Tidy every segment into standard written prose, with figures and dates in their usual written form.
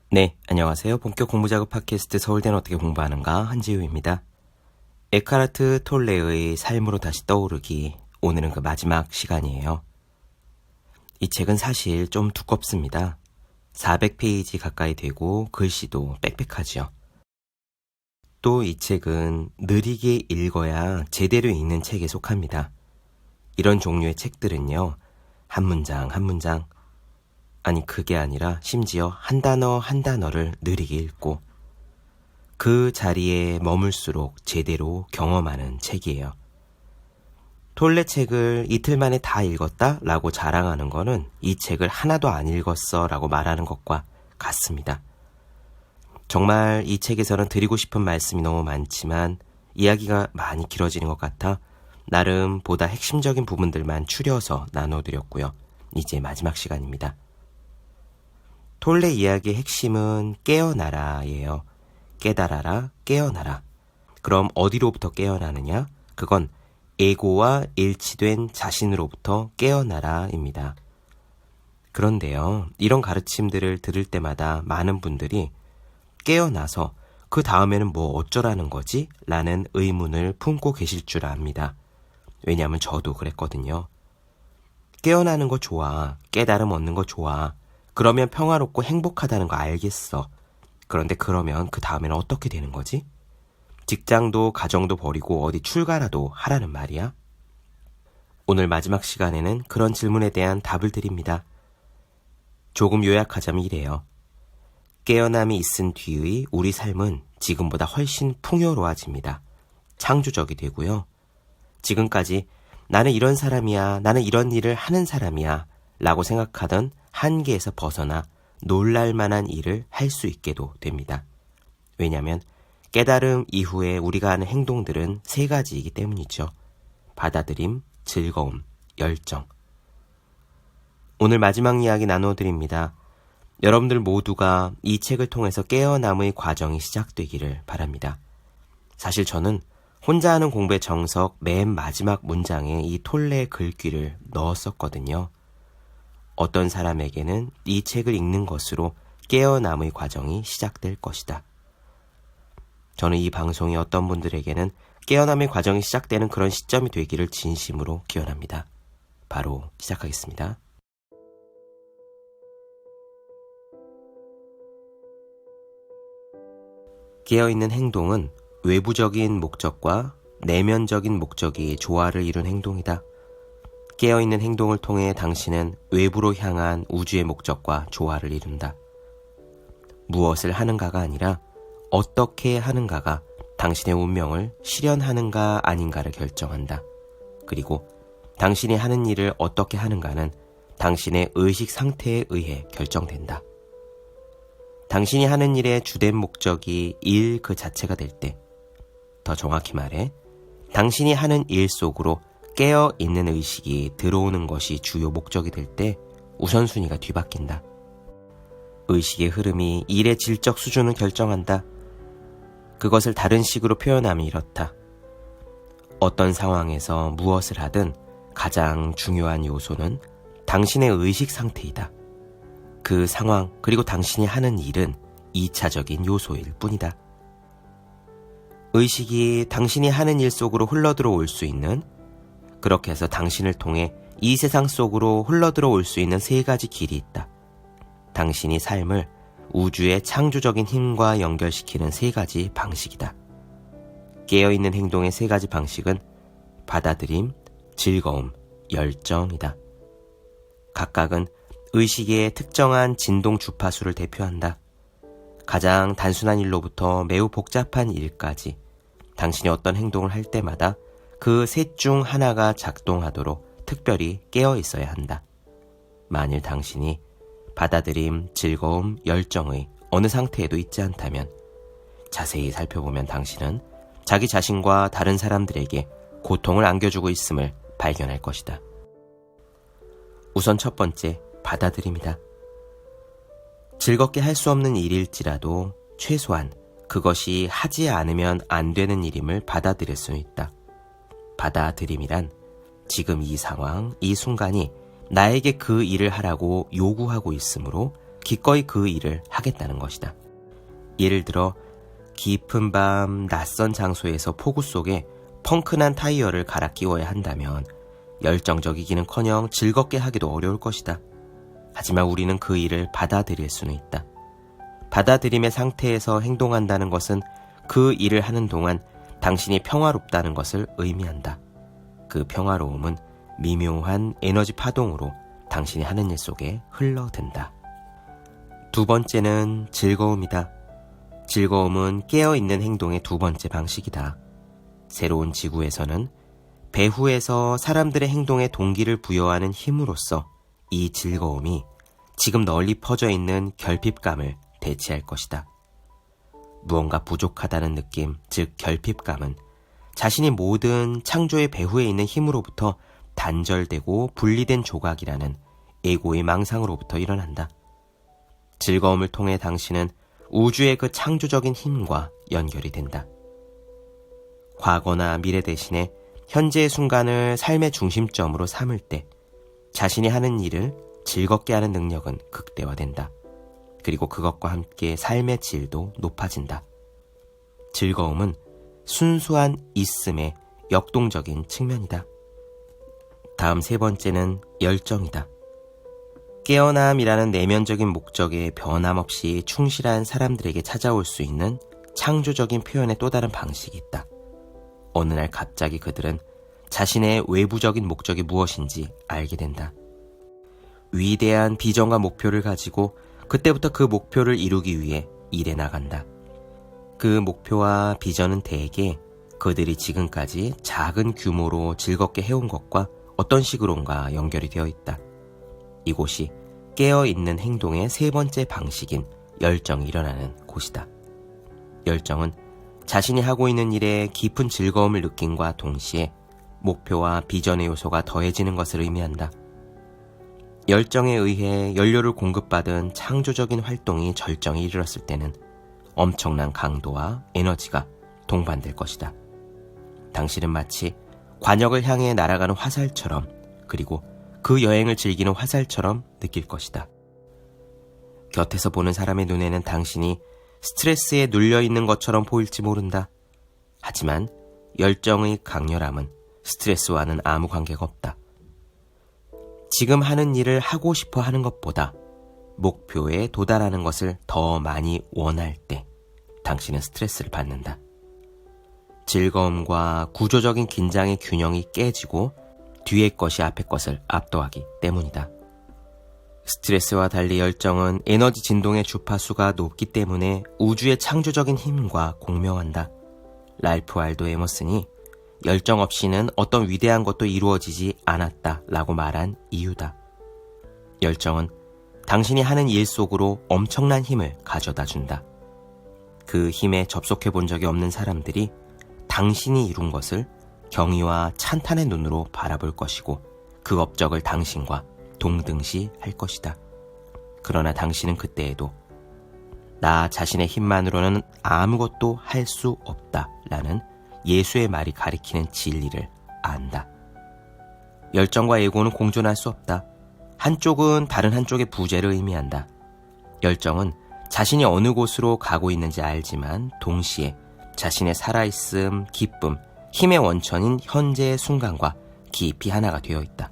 네, 안녕하세요. 본격 공부작업 팟캐스트 서울대는 어떻게 공부하는가 한지우입니다. 에카르트 톨레의 삶으로 다시 떠오르기, 오늘은 그 마지막 시간이에요. 이 책은 사실 좀 두껍습니다. 400페이지 가까이 되고 글씨도 빽빽하죠. 또 이 책은 느리게 읽어야 제대로 읽는 책에 속합니다. 이런 종류의 책들은요, 한 문장 한 문장, 아니 그게 아니라 심지어 한 단어 한 단어를 느리게 읽고 그 자리에 머물수록 제대로 경험하는 책이에요. 톨레 책을 이틀 만에 다 읽었다 라고 자랑하는 거는 이 책을 하나도 안 읽었어 라고 말하는 것과 같습니다. 정말 이 책에서는 드리고 싶은 말씀이 너무 많지만 이야기가 많이 길어지는 것 같아 나름 보다 핵심적인 부분들만 추려서 나눠드렸고요. 이제 마지막 시간입니다. 톨레 이야기의 핵심은 깨어나라예요. 깨달아라, 깨어나라. 그럼 어디로부터 깨어나느냐? 그건 에고와 일치된 자신으로부터 깨어나라입니다. 그런데요, 이런 가르침들을 들을 때마다 많은 분들이 깨어나서 그 다음에는 뭐 어쩌라는 거지? 라는 의문을 품고 계실 줄 압니다. 왜냐하면 저도 그랬거든요. 깨어나는 거 좋아. 깨달음 얻는 거 좋아. 그러면 평화롭고 행복하다는 거 알겠어. 그런데 그러면 그 다음에는 어떻게 되는 거지? 직장도 가정도 버리고 어디 출가라도 하라는 말이야? 오늘 마지막 시간에는 그런 질문에 대한 답을 드립니다. 조금 요약하자면 이래요. 깨어남이 있은 뒤의 우리 삶은 지금보다 훨씬 풍요로워집니다. 창조적이 되고요. 지금까지 나는 이런 사람이야, 나는 이런 일을 하는 사람이야 라고 생각하던 한계에서 벗어나 놀랄만한 일을 할 수 있게도 됩니다. 왜냐하면 깨달음 이후에 우리가 하는 행동들은 세 가지이기 때문이죠. 받아들임, 즐거움, 열정. 오늘 마지막 이야기 나눠드립니다. 여러분들 모두가 이 책을 통해서 깨어남의 과정이 시작되기를 바랍니다. 사실 저는 혼자 하는 공부의 정석 맨 마지막 문장에 이 톨레의 글귀를 넣었었거든요. 어떤 사람에게는 이 책을 읽는 것으로 깨어남의 과정이 시작될 것이다. 저는 이 방송이 어떤 분들에게는 깨어남의 과정이 시작되는 그런 시점이 되기를 진심으로 기원합니다. 바로 시작하겠습니다. 깨어있는 행동은 외부적인 목적과 내면적인 목적이 조화를 이룬 행동이다. 깨어있는 행동을 통해 당신은 외부로 향한 우주의 목적과 조화를 이룬다. 무엇을 하는가가 아니라 어떻게 하는가가 당신의 운명을 실현하는가 아닌가를 결정한다. 그리고 당신이 하는 일을 어떻게 하는가는 당신의 의식 상태에 의해 결정된다. 당신이 하는 일의 주된 목적이 일 그 자체가 될 때, 더 정확히 말해 당신이 하는 일 속으로 깨어있는 의식이 들어오는 것이 주요 목적이 될 때 우선순위가 뒤바뀐다. 의식의 흐름이 일의 질적 수준을 결정한다. 그것을 다른 식으로 표현하면 이렇다. 어떤 상황에서 무엇을 하든 가장 중요한 요소는 당신의 의식 상태이다. 그 상황 그리고 당신이 하는 일은 2차적인 요소일 뿐이다. 의식이 당신이 하는 일 속으로 흘러들어올 수 있는, 그렇게 해서 당신을 통해 이 세상 속으로 흘러들어올 수 있는 세 가지 길이 있다. 당신이 삶을 우주의 창조적인 힘과 연결시키는 세 가지 방식이다. 깨어있는 행동의 세 가지 방식은 받아들임, 즐거움, 열정이다. 각각은 의식의 특정한 진동 주파수를 대표한다. 가장 단순한 일로부터 매우 복잡한 일까지 당신이 어떤 행동을 할 때마다 그 셋 중 하나가 작동하도록 특별히 깨어 있어야 한다. 만일 당신이 받아들임, 즐거움, 열정의 어느 상태에도 있지 않다면 자세히 살펴보면 당신은 자기 자신과 다른 사람들에게 고통을 안겨주고 있음을 발견할 것이다. 우선 첫 번째, 받아들임이다. 즐겁게 할 수 없는 일일지라도 최소한 그것이 하지 않으면 안 되는 일임을 받아들일 수 있다. 받아들임이란 지금 이 상황, 이 순간이 나에게 그 일을 하라고 요구하고 있으므로 기꺼이 그 일을 하겠다는 것이다. 예를 들어 깊은 밤 낯선 장소에서 폭우 속에 펑크난 타이어를 갈아 끼워야 한다면 열정적이기는커녕 즐겁게 하기도 어려울 것이다. 하지만 우리는 그 일을 받아들일 수는 있다. 받아들임의 상태에서 행동한다는 것은 그 일을 하는 동안 당신이 평화롭다는 것을 의미한다. 그 평화로움은 미묘한 에너지 파동으로 당신이 하는 일 속에 흘러든다. 두 번째는 즐거움이다. 즐거움은 깨어있는 행동의 두 번째 방식이다. 새로운 지구에서는 배후에서 사람들의 행동에 동기를 부여하는 힘으로써 이 즐거움이 지금 널리 퍼져 있는 결핍감을 대체할 것이다. 무언가 부족하다는 느낌, 즉 결핍감은 자신이 모든 창조의 배후에 있는 힘으로부터 단절되고 분리된 조각이라는 에고의 망상으로부터 일어난다. 즐거움을 통해 당신은 우주의 그 창조적인 힘과 연결이 된다. 과거나 미래 대신에 현재의 순간을 삶의 중심점으로 삼을 때 자신이 하는 일을 즐겁게 하는 능력은 극대화된다. 그리고 그것과 함께 삶의 질도 높아진다. 즐거움은 순수한 있음의 역동적인 측면이다. 다음 세 번째는 열정이다. 깨어남이라는 내면적인 목적에 변함없이 충실한 사람들에게 찾아올 수 있는 창조적인 표현의 또 다른 방식이 있다. 어느 날 갑자기 그들은 자신의 외부적인 목적이 무엇인지 알게 된다. 위대한 비전과 목표를 가지고 그때부터 그 목표를 이루기 위해 일해 나간다. 그 목표와 비전은 대개 그들이 지금까지 작은 규모로 즐겁게 해온 것과 어떤 식으론가 연결이 되어 있다. 이곳이 깨어있는 행동의 세 번째 방식인 열정이 일어나는 곳이다. 열정은 자신이 하고 있는 일에 깊은 즐거움을 느낌과 동시에 목표와 비전의 요소가 더해지는 것을 의미한다. 열정에 의해 연료를 공급받은 창조적인 활동이 절정에 이르렀을 때는 엄청난 강도와 에너지가 동반될 것이다. 당신은 마치 관역을 향해 날아가는 화살처럼, 그리고 그 여행을 즐기는 화살처럼 느낄 것이다. 곁에서 보는 사람의 눈에는 당신이 스트레스에 눌려있는 것처럼 보일지 모른다. 하지만 열정의 강렬함은 스트레스와는 아무 관계가 없다. 지금 하는 일을 하고 싶어 하는 것보다 목표에 도달하는 것을 더 많이 원할 때 당신은 스트레스를 받는다. 즐거움과 구조적인 긴장의 균형이 깨지고 뒤의 것이 앞의 것을 압도하기 때문이다. 스트레스와 달리 열정은 에너지 진동의 주파수가 높기 때문에 우주의 창조적인 힘과 공명한다. 랄프 waldo 에머슨이 열정 없이는 어떤 위대한 것도 이루어지지 않았다 라고 말한 이유다. 열정은 당신이 하는 일 속으로 엄청난 힘을 가져다 준다. 그 힘에 접속해 본 적이 없는 사람들이 당신이 이룬 것을 경의와 찬탄의 눈으로 바라볼 것이고 그 업적을 당신과 동등시 할 것이다. 그러나 당신은 그때에도 나 자신의 힘만으로는 아무것도 할 수 없다 라는 예수의 말이 가리키는 진리를 안다. 열정과 에고는 공존할 수 없다. 한쪽은 다른 한쪽의 부재를 의미한다. 열정은 자신이 어느 곳으로 가고 있는지 알지만 동시에 자신의 살아있음, 기쁨, 힘의 원천인 현재의 순간과 깊이 하나가 되어 있다.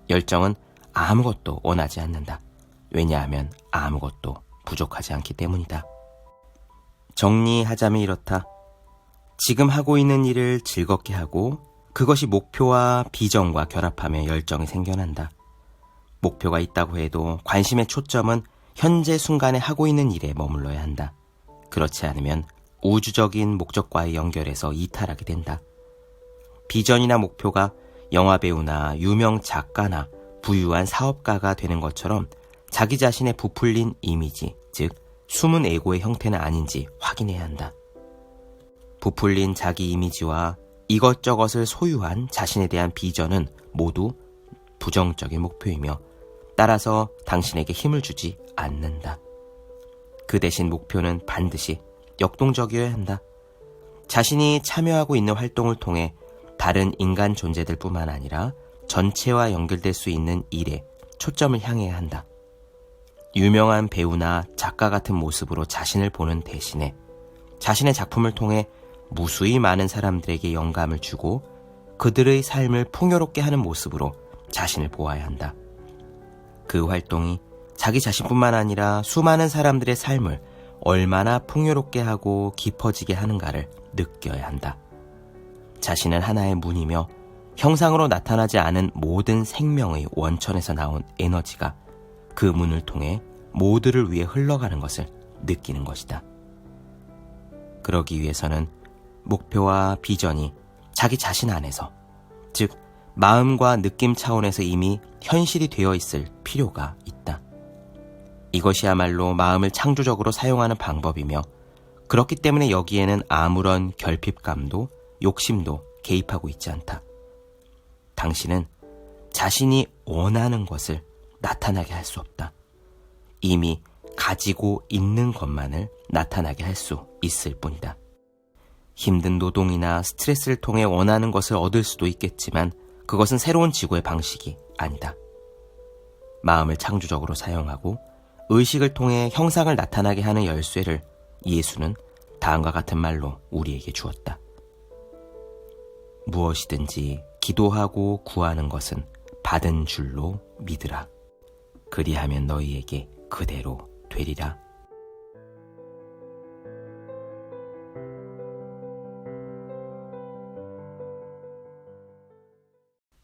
열정은 아무것도 원하지 않는다. 왜냐하면 아무것도 부족하지 않기 때문이다. 정리하자면 이렇다. 지금 하고 있는 일을 즐겁게 하고 그것이 목표와 비전과 결합하며 열정이 생겨난다. 목표가 있다고 해도 관심의 초점은 현재 순간에 하고 있는 일에 머물러야 한다. 그렇지 않으면 우주적인 목적과의 연결에서 이탈하게 된다. 비전이나 목표가 영화배우나 유명 작가나 부유한 사업가가 되는 것처럼 자기 자신의 부풀린 이미지, 즉 숨은 에고의 형태는 아닌지 확인해야 한다. 부풀린 자기 이미지와 이것저것을 소유한 자신에 대한 비전은 모두 부정적인 목표이며 따라서 당신에게 힘을 주지 않는다. 그 대신 목표는 반드시 역동적이어야 한다. 자신이 참여하고 있는 활동을 통해 다른 인간 존재들 뿐만 아니라 전체와 연결될 수 있는 일에 초점을 향해야 한다. 유명한 배우나 작가 같은 모습으로 자신을 보는 대신에 자신의 작품을 통해 무수히 많은 사람들에게 영감을 주고 그들의 삶을 풍요롭게 하는 모습으로 자신을 보아야 한다. 그 활동이 자기 자신뿐만 아니라 수많은 사람들의 삶을 얼마나 풍요롭게 하고 깊어지게 하는가를 느껴야 한다. 자신은 하나의 문이며 형상으로 나타나지 않은 모든 생명의 원천에서 나온 에너지가 그 문을 통해 모두를 위해 흘러가는 것을 느끼는 것이다. 그러기 위해서는 목표와 비전이 자기 자신 안에서, 즉 마음과 느낌 차원에서 이미 현실이 되어 있을 필요가 있다. 이것이야말로 마음을 창조적으로 사용하는 방법이며 그렇기 때문에 여기에는 아무런 결핍감도 욕심도 개입하고 있지 않다. 당신은 자신이 원하는 것을 나타나게 할 수 없다. 이미 가지고 있는 것만을 나타나게 할 수 있을 뿐이다. 힘든 노동이나 스트레스를 통해 원하는 것을 얻을 수도 있겠지만 그것은 새로운 지구의 방식이 아니다. 마음을 창조적으로 사용하고 의식을 통해 형상을 나타나게 하는 열쇠를 예수는 다음과 같은 말로 우리에게 주었다. 무엇이든지 기도하고 구하는 것은 받은 줄로 믿으라. 그리하면 너희에게 그대로 되리라.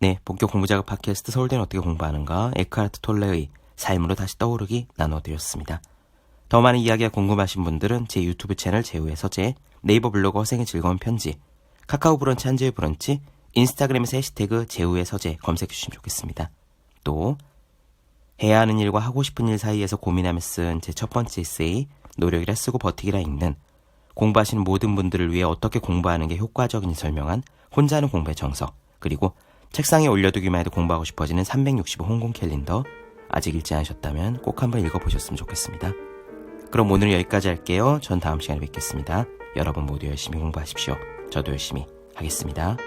네, 본격 공부작업 팟캐스트 서울대는 어떻게 공부하는가, 에크하르트 톨레의 삶으로 다시 떠오르기 나눠드렸습니다. 더 많은 이야기가 궁금하신 분들은 제 유튜브 채널 제우의 서재, 네이버 블로그 허생의 즐거운 편지, 카카오 브런치 한주의 브런치, 인스타그램에서 해시태그 제우의 서재 검색해 주시면 좋겠습니다. 또 해야 하는 일과 하고 싶은 일 사이에서 고민하며 쓴 제 첫 번째 에세이 노력이라 쓰고 버티기라 읽는, 공부하시는 모든 분들을 위해 어떻게 공부하는 게 효과적인지 설명한 혼자 하는 공부의 정석, 그리고 책상에 올려두기만 해도 공부하고 싶어지는 365 홍콩 캘린더, 아직 읽지 않으셨다면 꼭 한번 읽어보셨으면 좋겠습니다. 그럼 오늘은 여기까지 할게요. 전 다음 시간에 뵙겠습니다. 여러분 모두 열심히 공부하십시오. 저도 열심히 하겠습니다.